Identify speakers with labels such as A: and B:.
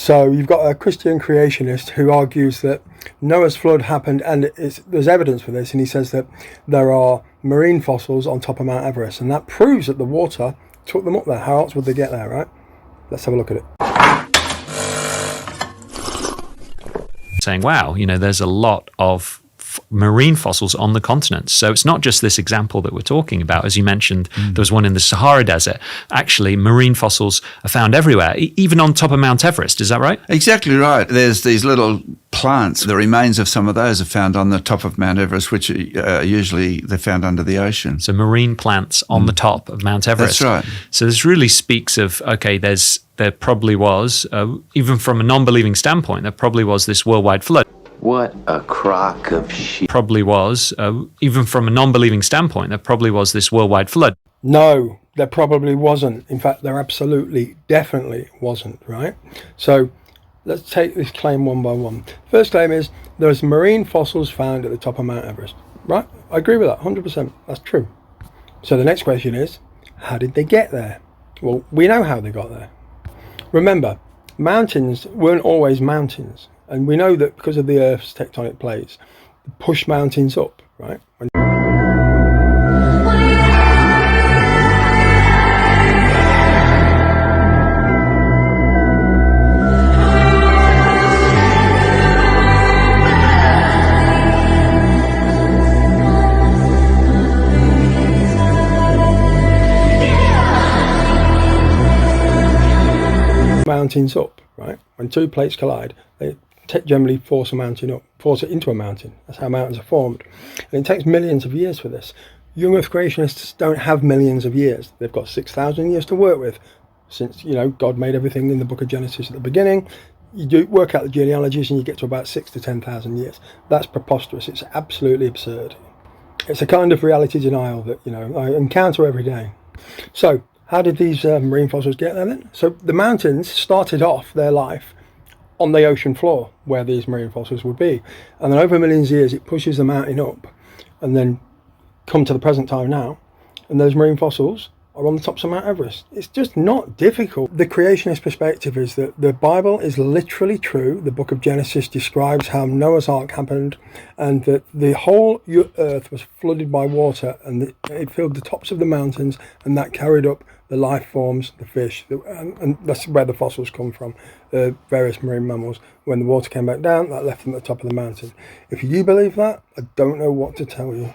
A: So you've got a Christian creationist who argues that Noah's flood happened, and there's evidence for this, and he says that there are marine fossils on top of Mount Everest, and that proves that the water took them up there. How else would they get there, right? Let's have a look at it.
B: Saying, wow, there's a lot of marine fossils on the continent. So it's not just this example that we're talking about. As you mentioned, there was one in the Sahara Desert. Actually, marine fossils are found everywhere, even on top of Mount Everest. Is that right?
C: Exactly right. There's these little plants. The remains of some of those are found on the top of Mount Everest, which usually they're found under the ocean.
B: So marine plants on the top of Mount Everest.
C: That's right.
B: So this really speaks of, okay, there probably was, even from a non-believing standpoint, there probably was this worldwide flood.
D: What a crock of shit.
B: Probably was, even from a non-believing standpoint, there probably was this worldwide flood.
A: No, there probably wasn't. In fact, there absolutely, definitely wasn't, right? So let's take this claim one by one. First claim is there's marine fossils found at the top of Mount Everest, right? I agree with that, 100%. That's true. So the next question is, how did they get there? Well, we know how they got there. Remember, mountains weren't always mountains. And we know that because of the Earth's tectonic plates, they push mountains up, right? Mountains up, right? When two plates collide, they generally force it into a mountain. That's how mountains are formed. And it takes millions of years for this. Young Earth creationists don't have millions of years. They've got 6,000 years to work with. Since, God made everything in the book of Genesis at the beginning, you do work out the genealogies and you get to about 6,000 to 10,000 years. That's preposterous. It's absolutely absurd. It's a kind of reality denial that, I encounter every day. So how did these marine fossils get there then? So the mountains started off their life on the ocean floor where these marine fossils would be, and then over millions of years it pushes the mountain up, and then come to the present time now, and those marine fossils are on the tops of Mount Everest. It's just not difficult. The creationist perspective is that the Bible is literally true. The book of Genesis describes how Noah's Ark happened, and that the whole earth was flooded by water, and it filled the tops of the mountains, and that carried up the life forms, the fish, and that's where the fossils come from, various marine mammals. When the water came back down, that left them at the top of the mountain. If you believe that, I don't know what to tell you.